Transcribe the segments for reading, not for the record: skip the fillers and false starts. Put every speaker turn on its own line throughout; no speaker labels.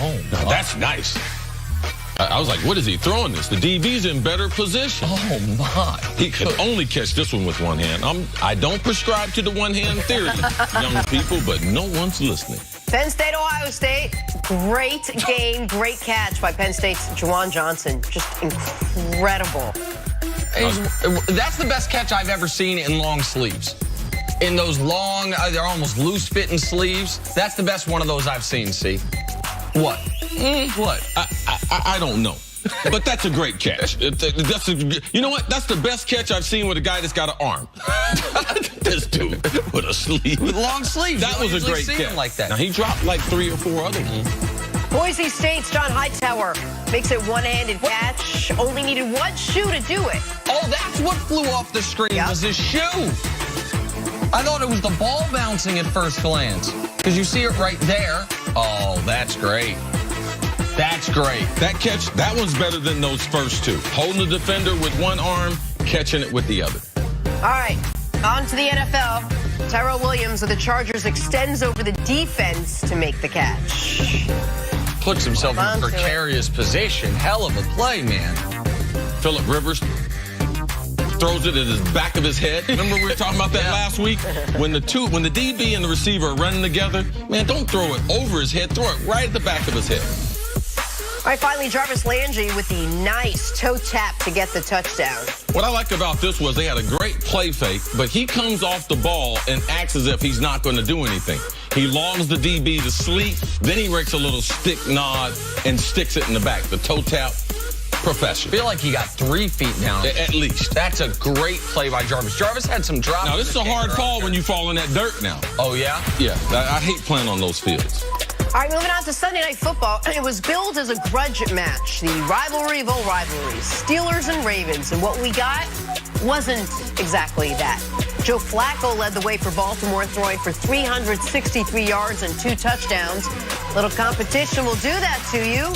Oh,
now that's nice. I was like, what is he throwing this? The DB's in better position.
Oh, my.
He could only catch this one with one hand. I don't prescribe to the one-hand theory, young people, but no one's listening.
Penn State, Ohio State. Great game, great catch by Penn State's Juwan Johnson. Just incredible.
That's the best catch I've ever seen in long sleeves. In those long, they're almost loose-fitting sleeves. That's the best one of those I've seen, see? What? What?
I don't know. But that's a great catch. You know what? That's the best catch I've seen with a guy that's got an arm. This dude with a sleeve.
With long sleeves.
That was a great catch.
Like that.
Now, he dropped like 3 or 4 other ones.
Boise State's John Hightower makes it one-handed catch. Only needed one shoe to do it.
Oh, that's what flew off the screen was his shoe. I thought it was the ball bouncing at first glance. Because you see it right there. Oh, that's great. That's great.
That catch, that one's better than those first two. Holding the defender with one arm, catching it with the other.
All right, on to the NFL. Tyrell Williams of the Chargers extends over the defense to make the catch.
Puts himself in a precarious position. Hell of a play, man.
Phillip Rivers throws it at the back of his head. Remember we were talking about that last week? When the DB and the receiver are running together, man, don't throw it over his head. Throw it right at the back of his head.
All right, finally, Jarvis Landry with the nice toe tap to get the touchdown.
What I liked about this was they had a great play fake, but he comes off the ball and acts as if he's not going to do anything. He longs the DB to sleep, then he rakes a little stick nod and sticks it in the back. The toe tap, professional.
I feel like he got 3 feet down.
At least.
That's a great play by Jarvis. Jarvis had some drop.
Now, this is a hard fall when you fall in that dirt now.
Oh, yeah?
Yeah, I hate playing on those fields.
All right, moving on to Sunday Night Football. It was billed as a grudge match, the rivalry of all rivalries, Steelers and Ravens. And what we got wasn't exactly that. Joe Flacco led the way for Baltimore, throwing for 363 yards and 2 touchdowns. Little competition will do that to you.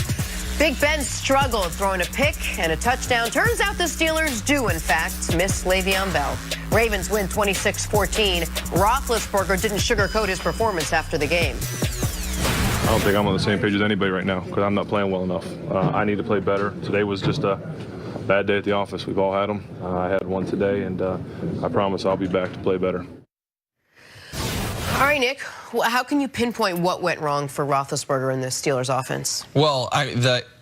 Big Ben struggled, throwing a pick and a touchdown. Turns out the Steelers do, in fact, miss Le'Veon Bell. Ravens win 26-14. Roethlisberger didn't sugarcoat his performance after the game.
I don't think I'm on the same page as anybody right now because I'm not playing well enough. I need to play better. Today was just a bad day at the office. We've all had them. I had one today, and I promise I'll be back to play better.
All right, Nick, how can you pinpoint what went wrong for Roethlisberger in the Steelers offense?
Well,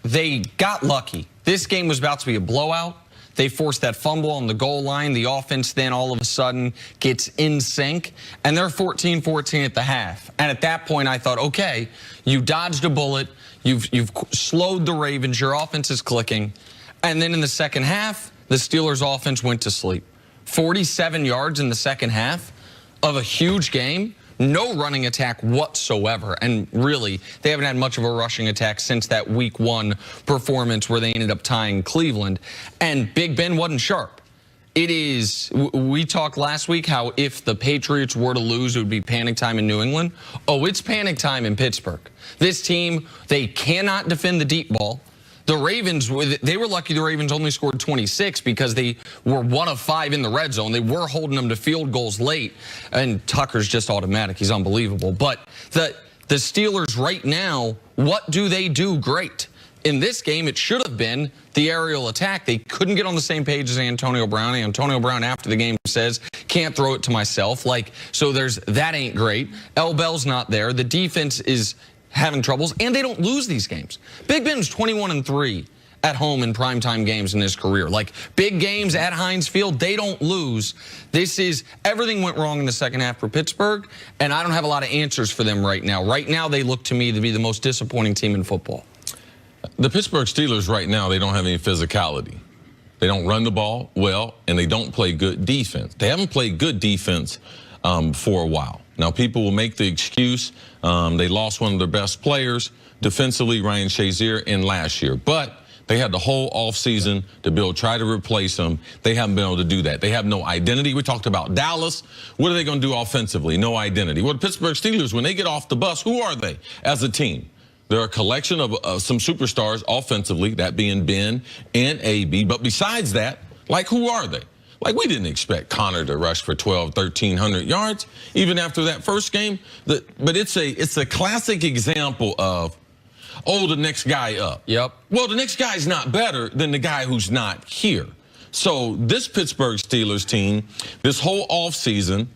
they got lucky. This game was about to be a blowout. They forced that fumble on the goal line. The offense then all of a sudden gets in sync, and they're 14-14 at the half. And at that point, I thought, okay, you dodged a bullet. You've slowed the Ravens. Your offense is clicking. And then in the second half, the Steelers' offense went to sleep. 47 yards in the second half of a huge game. No running attack whatsoever. And really, they haven't had much of a rushing attack since that week 1 performance where they ended up tying Cleveland. And Big Ben wasn't sharp. It is, we talked last week how if the Patriots were to lose, it would be panic time in New England. Oh, it's panic time in Pittsburgh. This team, they cannot defend the deep ball. The Ravens, they were lucky the Ravens only scored 26 because they were 1 of 5 in the red zone. They were holding them to field goals late, and Tucker's just automatic. He's unbelievable. But the Steelers right now, what do they do great? In this game, it should have been the aerial attack. They couldn't get on the same page as Antonio Brown. Antonio Brown, after the game, says, can't throw it to myself. So that ain't great. L. Bell's not there. The defense is having troubles, and they don't lose these games. Big Ben's 21-3 at home in primetime games in his career. Big games at Heinz Field, they don't lose. Everything went wrong in the second half for Pittsburgh, and I don't have a lot of answers for them right now. Right now, they look to me to be the most disappointing team in football.
The Pittsburgh Steelers right now, they don't have any physicality. They don't run the ball well, and they don't play good defense. They haven't played good defense for a while. Now, people will make the excuse they lost one of their best players defensively, Ryan Shazier, in last year. But they had the whole offseason to try to replace him. They haven't been able to do that. They have no identity. We talked about Dallas. What are they going to do offensively? No identity. Well, the Pittsburgh Steelers, when they get off the bus, who are they as a team? They're a collection of some superstars offensively, that being Ben and AB. But besides that, who are they? We didn't expect Connor to rush for 1,300 yards, even after that first game. But it's a classic example of oh, the next guy up.
Yep.
Well, the next guy's not better than the guy who's not here. So this Pittsburgh Steelers team, this whole offseason,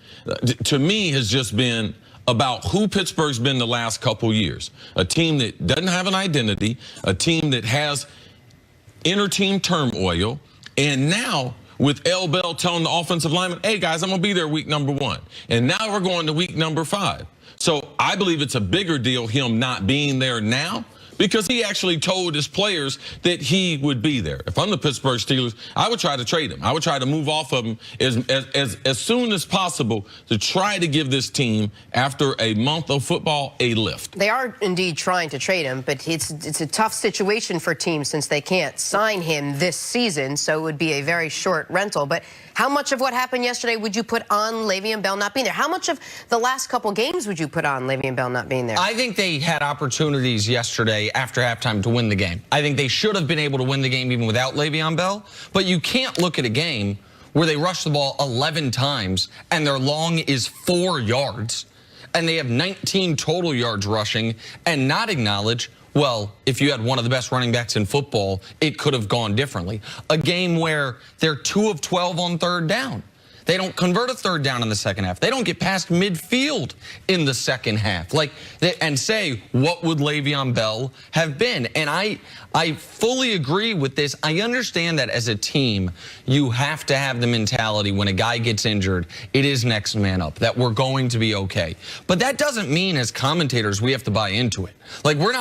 to me, has just been about who Pittsburgh's been the last couple years. A team that doesn't have an identity, a team that has inter-team turmoil, and now with L. Bell telling the offensive lineman, hey, guys, I'm going to be there week number 1. And now we're going to week number 5. So I believe it's a bigger deal him not being there now, because he actually told his players that he would be there. If I'm the Pittsburgh Steelers, I would try to trade him. I would try to move off of him as soon as possible to try to give this team, after a month of football, a lift.
They are indeed trying to trade him, but it's a tough situation for teams since they can't sign him this season, so it would be a very short rental. But how much of what happened yesterday would you put on Le'Veon Bell not being there? How much of the last couple games would you put on Le'Veon Bell not being there?
I think they had opportunities yesterday after halftime to win the game. I think they should have been able to win the game even without Le'Veon Bell. But you can't look at a game where they rush the ball 11 times and their long is 4 yards and they have 19 total yards rushing and not acknowledge, well, if you had one of the best running backs in football, it could have gone differently. A game where they're 2 of 12 on third down. They don't convert a third down in the second half. They don't get past midfield in the second half. And say, what would Le'Veon Bell have been? And I fully agree with this. I understand that as a team, you have to have the mentality when a guy gets injured, it is next man up, that we're going to be okay. But that doesn't mean as commentators we have to buy into it. Like, we're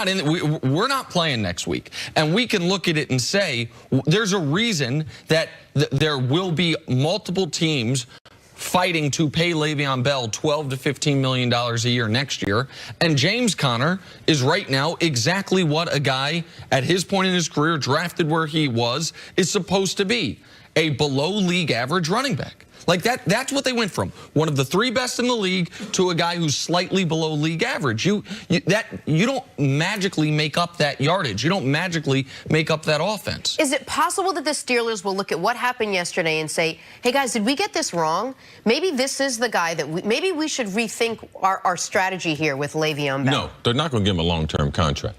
not playing next week. And we can look at it and say, there's a reason that there will be multiple teams fighting to pay Le'Veon Bell $12 to $15 million a year next year. And James Conner is right now exactly what a guy at his point in his career, drafted where he was, is supposed to be. A below league average running back. Like that's what they went from. One of the 3 best in the league to a guy who's slightly below league average. You don't magically make up that yardage. You don't magically make up that offense.
Is it possible that the Steelers will look at what happened yesterday and say, hey guys, did we get this wrong? Maybe this is the guy that maybe we should rethink our strategy here with Le'Veon Bell.
No, they're not going to give him a long-term contract.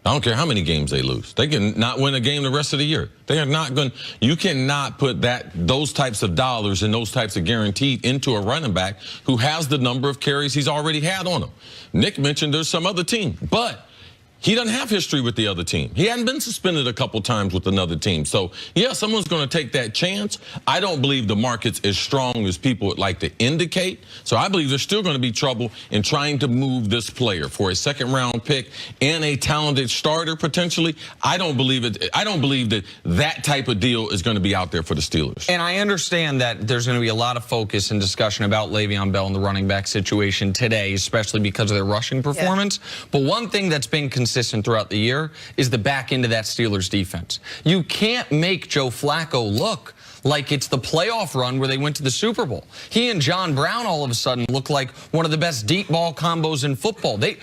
I don't care how many games they lose. They can not win a game the rest of the year. They are not going. You cannot put those types of dollars and those types of guaranteed into a running back who has the number of carries he's already had on him. Nick mentioned there's some other team, but he doesn't have history with the other team. He hadn't been suspended a couple times with another team. So, yeah, someone's going to take that chance. I don't believe the market's as strong as people would like to indicate. So I believe there's still going to be trouble in trying to move this player for a second-round pick and a talented starter potentially. I don't believe it. I don't believe that type of deal is going to be out there for the Steelers.
And I understand that there's going to be a lot of focus and discussion about Le'Veon Bell and the running back situation today, especially because of their rushing performance. Yeah. But one thing that's been consistent throughout the year is the back end of that Steelers defense. You can't make Joe Flacco look like it's the playoff run where they went to the Super Bowl. He and John Brown all of a sudden look like one of the best deep ball combos in football. The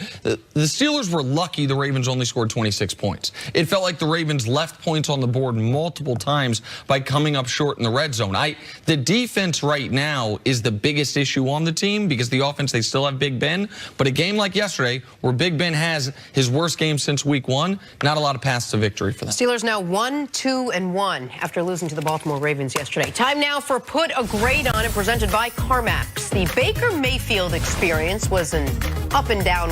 Steelers were lucky the Ravens only scored 26 points. It felt like the Ravens left points on the board multiple times by coming up short in the red zone. The defense right now is the biggest issue on the team because the offense, they still have Big Ben. But a game like yesterday where Big Ben has his worst game since week 1, not a lot of paths to victory for them.
Steelers now 1-2-1 after losing to the Baltimore Ravens yesterday. Time now for Put a Grade on It, presented by CarMax. The Baker Mayfield experience was an up and down